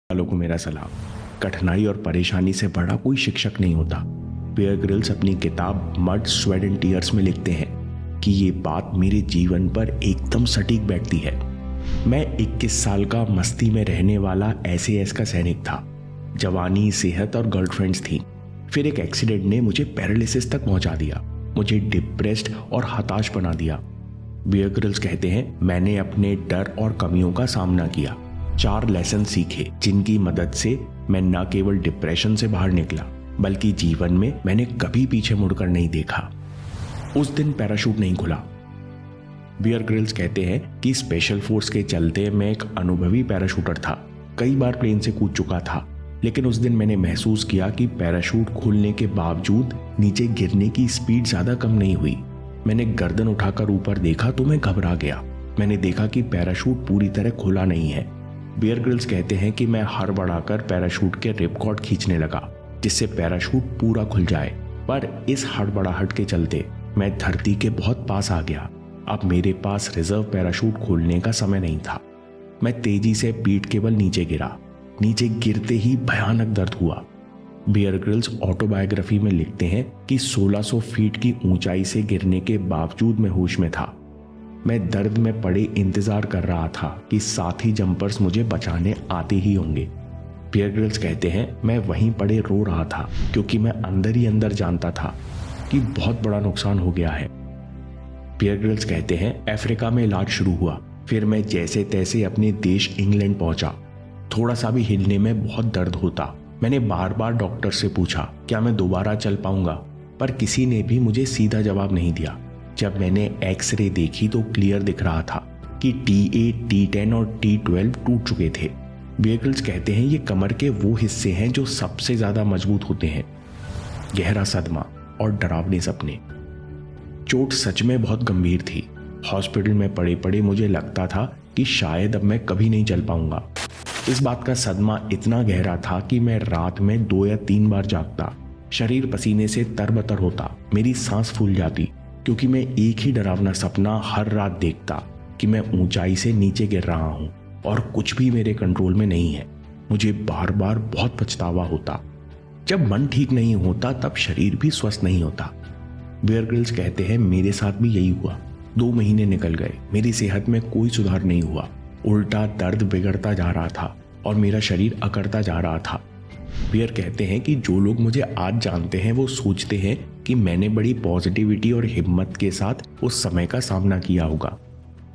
वालों को मेरा सलाम। कठिनाई और परेशानी से बड़ा कोई शिक्षक नहीं होता। बेयर ग्रिल्स अपनी किताब मड स्वेट एंड टीयर्स में लिखते हैं कि ये बात मेरे जीवन पर एकदम सटीक बैठती है। मैं 21 साल का मस्ती में रहने वाला SAS का सैनिक था। जवानी, सेहत और गर्लफ्रेंड्स थी। फिर एक एक्सीडेंट ने मुझे पैरालिसिस तक पहुंचा दिया, मुझे डिप्रेस्ड और हताश बना दिया। बेयर ग्रिल्स कहते हैं, मैंने अपने डर और कमियों का सामना किया, 4 लेसन सीखे जिनकी मदद से मैं न केवल डिप्रेशन से बाहर निकला बल्कि जीवन में मैंने कभी पीछे मुड़कर नहीं देखा। उस दिन पैराशूट नहीं खुला। बेयर ग्रिल्स कहते हैं कि स्पेशल फोर्स के चलते मैं एक अनुभवी पैराशूटर था। कई बार प्लेन से कूद चुका था, लेकिन उस दिन मैंने महसूस किया कि पैराशूट खुलने के बावजूद नीचे गिरने की स्पीड ज्यादा कम नहीं हुई। मैंने गर्दन उठाकर ऊपर देखा तो मैं घबरा गया। मैंने देखा कि पैराशूट पूरी तरह खुला नहीं है। बेयर ग्रिल्स कहते हैं कि मैं हड़बड़ाकर पैराशूट के रिपकॉर्ड खींचने लगा जिससे पैराशूट पूरा खुल जाए, पर इस हड़बड़ाहट के चलते मैं धरती के बहुत पास आ गया। अब मेरे पास रिजर्व पैराशूट खोलने का समय नहीं था। मैं तेजी से पीठ केवल नीचे गिरा। नीचे गिरते ही भयानक दर्द हुआ। बेयर ग्रिल्स ऑटोबायोग्राफी में लिखते हैं कि 1600 फीट की ऊंचाई से गिरने के बावजूद मैं होश में था। मैं दर्द में पड़े इंतजार कर रहा था कि साथी जंपर्स मुझे बचाने आते ही होंगे। बेयर ग्रिल्स कहते हैं, मैं वहीं पड़े रो रहा था क्योंकि मैं अंदर ही अंदर जानता था कि बहुत बड़ा नुकसान हो गया है। बेयर ग्रिल्स कहते हैं, अफ्रीका में इलाज शुरू हुआ। फिर मैं जैसे तैसे अपने देश इंग्लैंड पहुंचा। थोड़ा सा भी हिलने में बहुत दर्द होता। मैंने बार बार डॉक्टर से पूछा क्या मैं दोबारा चल पाऊंगा, पर किसी ने भी मुझे सीधा जवाब नहीं दिया। जब मैंने एक्सरे देखी तो क्लियर दिख रहा था कि T8, T10 और T12 टूट चुके थे। बेयर ग्रिल्स कहते हैं, ये कमर के वो हिस्से हैं जो सबसे ज्यादा मजबूत होते हैं। गहरा सदमा और डरावने सपने। चोट सच में बहुत गंभीर थी। हॉस्पिटल में पड़े पड़े मुझे लगता था कि शायद अब मैं कभी नहीं चल पाऊंगा। इस बात का सदमा इतना गहरा था कि मैं रात में 2 या 3 बार जागता। शरीर पसीने से तरबतर होता, मेरी सांस फूल जाती क्योंकि मैं एक ही डरावना सपना हर रात देखता कि मैं ऊंचाई से नीचे गिर रहा हूं और कुछ भी मेरे कंट्रोल में नहीं है। मुझे बार बार बहुत पछतावा होता। जब मन ठीक नहीं होता तब शरीर भी स्वस्थ नहीं होता। बेयर ग्रिल्स कहते हैं, मेरे साथ भी यही हुआ। 2 महीने निकल गए, मेरी सेहत में कोई सुधार नहीं हुआ। उल्टा दर्द बिगड़ता जा रहा था और मेरा शरीर अकड़ता जा रहा था। बेयर कहते हैं कि जो लोग मुझे आज जानते हैं वो सोचते हैं कि मैंने बड़ी पॉजिटिविटी और हिम्मत के साथ उस समय का सामना किया होगा।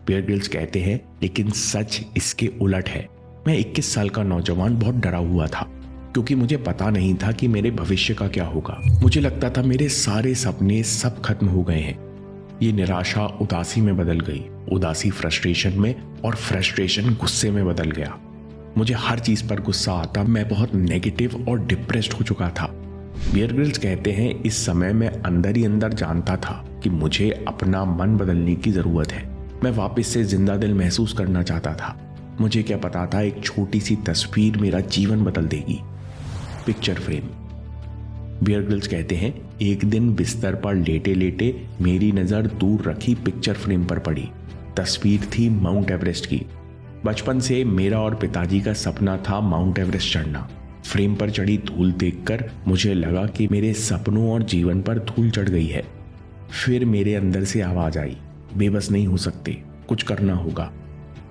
बेयर ग्रिल्स कहते हैं, लेकिन सच इसके उलट है। मैं 21 साल का नौजवान बहुत डरा हुआ था क्योंकि मुझे पता नहीं था कि मेरे भविष्य का क्या होगा। मुझे लगता था मेरे सारे सपने सब खत्म हो गए हैं। ये निराशा उदासी में बदल गई, उदासी फ्रस्ट्रेशन में और फ्रस्ट्रेशन गुस्से में बदल गया। मुझे हर चीज पर गुस्सा आता। मैं बहुत नेगेटिव और डिप्रेस्ड हो चुका था। बेयर ग्रिल्स कहते हैं, इस समय मैं अंदर ही अंदर जानता था कि मुझे अपना मन बदलने की जरूरत है। मैं वापस से जिंदा दिल महसूस करना चाहता था। मुझे क्या पता था एक छोटी सी तस्वीर मेरा जीवन बदल देगी। Picture frame. बेयर ग्रिल्स कहते हैं, एक दिन बिस्तर पर लेटे लेटे मेरी नजर दूर रखी पिक्चर फ्रेम पर पड़ी। तस्वीर थी माउंट एवरेस्ट की। बचपन से मेरा और पिताजी का सपना था माउंट एवरेस्ट चढ़ना। फ्रेम पर चढ़ी धूल देखकर मुझे लगा कि मेरे सपनों और जीवन पर धूल चढ़ गई है। फिर मेरे अंदर से आवाज आई, बेबस नहीं हो सकते, कुछ करना होगा।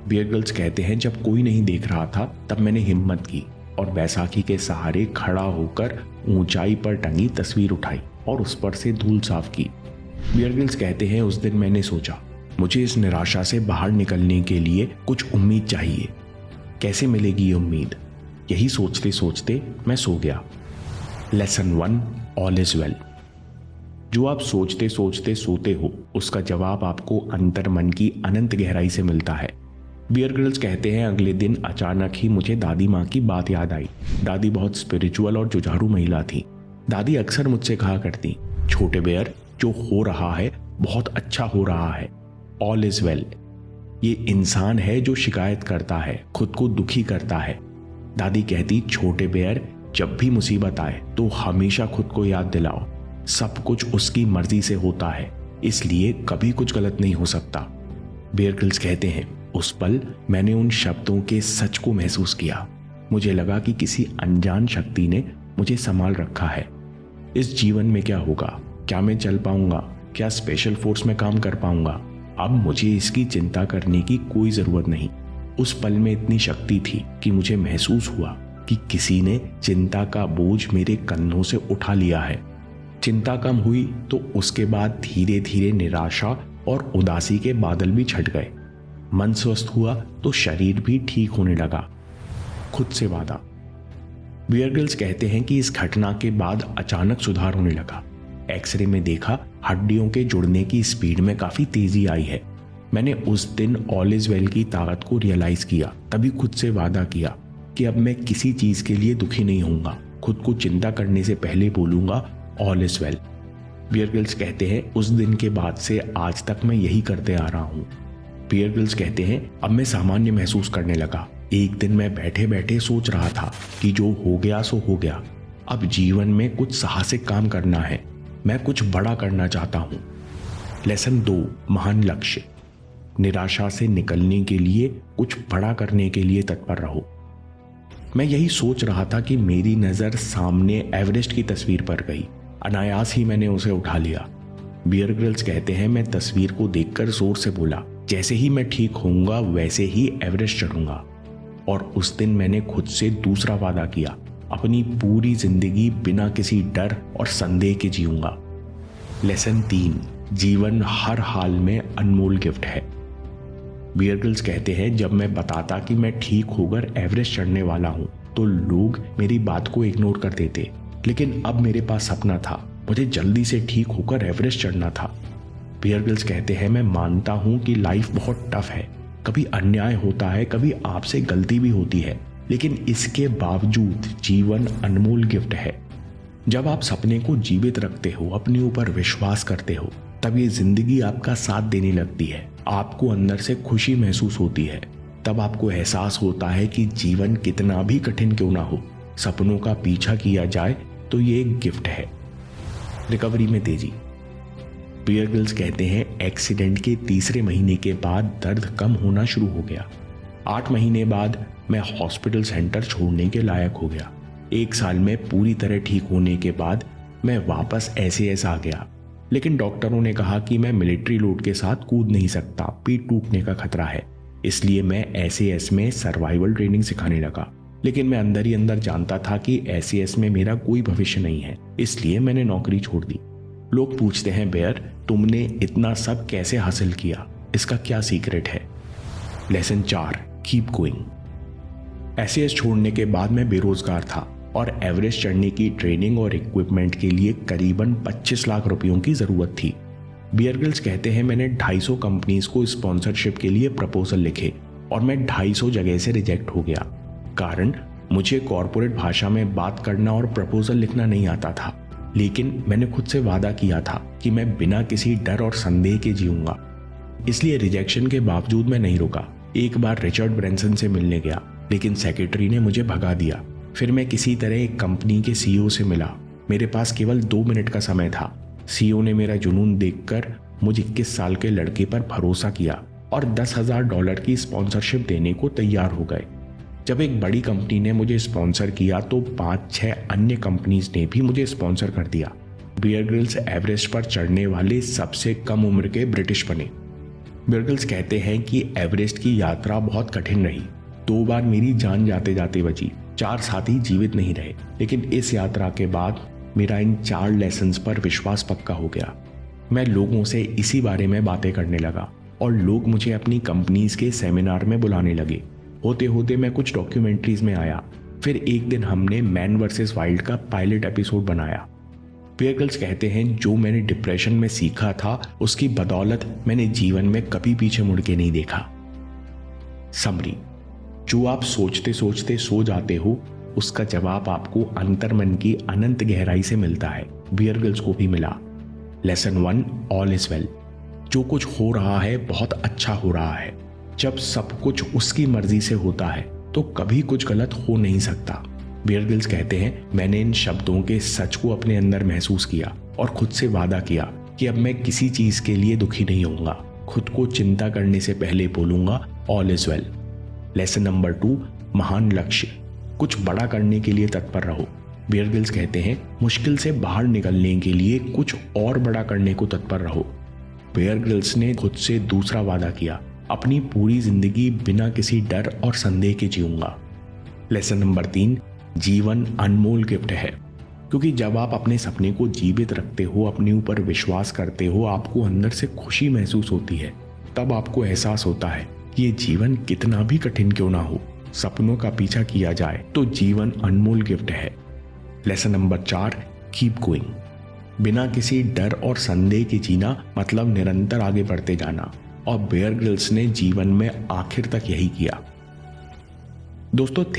बेयर ग्रिल्स कहते हैं, जब कोई नहीं देख रहा था तब मैंने हिम्मत की और बैसाखी के सहारे खड़ा होकर ऊंचाई पर टंगी तस्वीर उठाई और उस पर से धूल साफ की। बेयर ग्रिल्स कहते हैं, उस दिन मैंने सोचा मुझे इस निराशा से बाहर निकलने के लिए कुछ उम्मीद चाहिए। कैसे मिलेगी ये उम्मीद? यही सोचते सोचते मैं सो गया। Lesson 1, all is well. जो आप सोचते सोचते सोते हो उसका जवाब आपको अंतर मन की अनंत गहराई से मिलता है। बेयर ग्रिल्स कहते हैं, अगले दिन अचानक ही मुझे दादी माँ की बात याद आई। दादी बहुत स्पिरिचुअल और जुझारू महिला थी। दादी अक्सर मुझसे कहा करती, छोटे बेयर, जो हो रहा है बहुत अच्छा हो रहा है, ऑल इज वेल। ये इंसान है जो शिकायत करता है, खुद को दुखी करता है। दादी कहती, छोटे बेयर, जब भी मुसीबत आए तो हमेशा खुद को याद दिलाओ, सब कुछ उसकी मर्जी से होता है, इसलिए कभी कुछ गलत नहीं हो सकता। बेयर ग्रिल्स कहते हैं, उस पल मैंने उन शब्दों के सच को महसूस किया। मुझे लगा कि किसी अनजान शक्ति ने मुझे संभाल रखा है। इस जीवन में क्या होगा, क्या मैं चल पाऊंगा, क्या स्पेशल फोर्स में काम कर पाऊंगा, अब मुझे इसकी चिंता करने की कोई जरूरत नहीं। उस पल में इतनी शक्ति थी कि मुझे महसूस हुआ कि किसी ने चिंता का बोझ मेरे कंधों से उठा लिया है। चिंता कम हुई तो उसके बाद धीरे धीरे निराशा और उदासी के बादल भी छट गए। मन स्वस्थ हुआ तो शरीर भी ठीक होने लगा। खुद से वादा। बियर ग्रिल्स कहते हैं कि इस घटना के बाद अचानक सुधार होने लगा। एक्सरे में देखा हड्डियों के जुड़ने की स्पीड में काफी तेजी आई है। मैंने उस दिन ऑल इज वेल की ताकत को रियलाइज किया। तभी खुद से वादा किया कि अब मैं किसी चीज के लिए दुखी नहीं होऊंगा। खुद को चिंता करने से पहले बोलूंगा all is well. Bear Grylls कहते हैं उस दिन के बाद से आज तक मैं यही करते आ रहा हूँ। बियर ग्रिल्स कहते हैं अब मैं सामान्य महसूस करने लगा। एक दिन मैं बैठे बैठे सोच रहा था कि जो हो गया सो हो गया। अब जीवन में कुछ साहसिक काम करना है। मैं कुछ बड़ा करना चाहता हूँ। लेसन 2, महान लक्ष्य। निराशा से निकलने के लिए कुछ बड़ा करने के लिए तत्पर रहो। मैं यही सोच रहा था कि मेरी नजर सामने एवरेस्ट की तस्वीर पर गई। अनायास ही मैंने उसे उठा लिया। बियर ग्रिल्स कहते हैं मैं तस्वीर को देखकर जोर से बोला, जैसे ही मैं ठीक होऊंगा वैसे ही एवरेस्ट चढ़ूंगा। और उस दिन मैंने खुद से दूसरा वादा किया, अपनी पूरी जिंदगी बिना किसी डर और संदेह के जीऊंगा। लेसन 3, जीवन हर हाल में अनमोल गिफ्ट है। बियर ग्रिल्स कहते हैं जब मैं बताता कि मैं ठीक होकर एवरेस्ट चढ़ने वाला हूं तो लोग मेरी बात को इग्नोर कर देते, लेकिन अब मेरे पास सपना था। मुझे जल्दी से ठीक होकर एवरेस्ट चढ़ना था। बियर ग्रिल्स कहते हैं मैं मानता हूं कि लाइफ बहुत टफ है। कभी अन्याय होता है, कभी आपसे गलती भी होती है, लेकिन इसके बावजूद जीवन अनमोल गिफ्ट है। जब आप सपने को जीवित रखते हो, अपने ऊपर विश्वास करते हो, तब ये जिंदगी आपका साथ देने लगती है। आपको अंदर से खुशी महसूस होती है। तब आपको एहसास होता है कि जीवन कितना भी कठिन क्यों ना हो, सपनों का पीछा किया जाए तो ये एक गिफ्ट है। रिकवरी में तेजी। बियर ग्रिल्स कहते हैं एक्सीडेंट के तीसरे महीने के बाद दर्द कम होना शुरू हो गया। 8 महीने बाद मैं हॉस्पिटल सेंटर छोड़ने के लायक हो गया। 1 साल में पूरी तरह ठीक होने के बाद मैं वापस SAS आ गया, लेकिन डॉक्टरों ने कहा कि मैं मिलिट्री लोड के साथ कूद नहीं सकता, पीठ टूटने का खतरा है। इसलिए मैं SAS में सर्वाइवल ट्रेनिंग सिखाने लगा। लेकिन मैं अंदर ही अंदर जानता था कि SAS में मेरा कोई भविष्य नहीं है, इसलिए मैंने नौकरी छोड़ दी। लोग पूछते हैं बेयर, तुमने इतना सब कैसे हासिल किया, इसका क्या सीक्रेट है? Lesson 4, keep going. SAS छोड़ने के बाद मैं बेरोजगार था और एवरेस्ट चढ़ने की ट्रेनिंग और इक्विपमेंट के लिए करीबन 25 लाख रुपयों की जरूरत थी। बियर ग्रिल्स कहते हैं मैंने 250 कंपनीज को स्पॉन्सरशिप के लिए प्रपोजल लिखे और मैं 250 जगह से रिजेक्ट हो गया। कारण, मुझे कॉर्पोरेट भाषा में बात करना और प्रपोजल लिखना नहीं आता था, लेकिन मैंने खुद से वादा किया था कि मैं बिना किसी डर और संदेह के जीऊंगा। इसलिए रिजेक्शन के बावजूद मैं नहीं रुका। एक बार रिचर्ड ब्रेंसन से मिलने गया, लेकिन सेक्रेटरी ने मुझे भगा दिया। फिर मैं किसी तरह एक कंपनी के CEO से मिला। मेरे पास केवल 2 मिनट का समय था। CEO ने मेरा जुनून देखकर मुझे 21 साल के लड़के पर भरोसा किया और $10,000 की स्पॉन्सरशिप देने को तैयार हो गए। जब एक बड़ी कंपनी ने मुझे स्पॉन्सर किया तो 5-6 अन्य कंपनीज ने भी मुझे स्पॉन्सर कर दिया। बियर ग्रिल्स एवरेस्ट पर चढ़ने वाले सबसे कम उम्र के ब्रिटिश बने। बियर ग्रिल्स कहते हैं कि एवरेस्ट की यात्रा बहुत कठिन रही। 2 बार मेरी जान जाते जाते बची। 4 साथी जीवित नहीं रहे, लेकिन इस यात्रा के बाद मेरा इन 4 लेसन्स पर विश्वास पक्का हो गया। मैं लोगों से इसी बारे में बातें करने लगा और लोग मुझे अपनी कंपनीज के सेमिनार में बुलाने लगे। होते होते मैं कुछ डॉक्यूमेंट्रीज में आया। फिर एक दिन हमने मैन वर्सेस वाइल्ड का पायलट एपिसोड बनाया। बियर ग्रिल्स कहते हैं जो मैंने डिप्रेशन में सीखा था उसकी बदौलत मैंने जीवन में कभी पीछे मुड़ के नहीं देखा। समरी, जो आप सोचते सोचते सो जाते हो उसका जवाब आपको अंतर्मन की अनंत गहराई से मिलता है। बियर ग्रिल्स को भी मिला। Lesson 1, all is well. जो कुछ हो रहा है बहुत अच्छा हो रहा है। जब सब कुछ उसकी मर्जी से होता है तो कभी कुछ गलत हो नहीं सकता। बियर ग्रिल्स कहते हैं मैंने इन शब्दों के सच को अपने अंदर महसूस किया और खुद से वादा किया कि अब मैं किसी चीज के लिए दुखी नहीं होऊंगा। खुद को चिंता करने से पहले बोलूंगा all is well. Lesson number 2, महान लक्ष्य। कुछ बड़ा करने के लिए तत्पर रहो। बियर ग्रिल्स कहते हैं मुश्किल से बाहर निकलने के लिए कुछ और बड़ा करने को तत्पर रहो। बियर ग्रिल्स ने खुद से दूसरा वादा किया, अपनी पूरी जिंदगी बिना किसी डर और संदेह के जीऊंगा। लेसन नंबर 3, जीवन अनमोल गिफ्ट है। क्योंकि जब आप अपने सपने को जीवित रखते हो, अपने ऊपर विश्वास करते हो, आपको अंदर से खुशी महसूस होती है, तब आपको एहसास होता है कि ये जीवन कितना भी कठिन क्यों ना हो, सपनों का पीछा किया जाए तो जीवन अनमोल गिफ्ट है। Lesson number 4, keep going. बिना किसी डर और संदेह के जीना मतलब निरंतर आगे बढ़ते जाना, और बियर ग्रिल्स ने जीवन में आखिर तक यही किया। दोस्तों,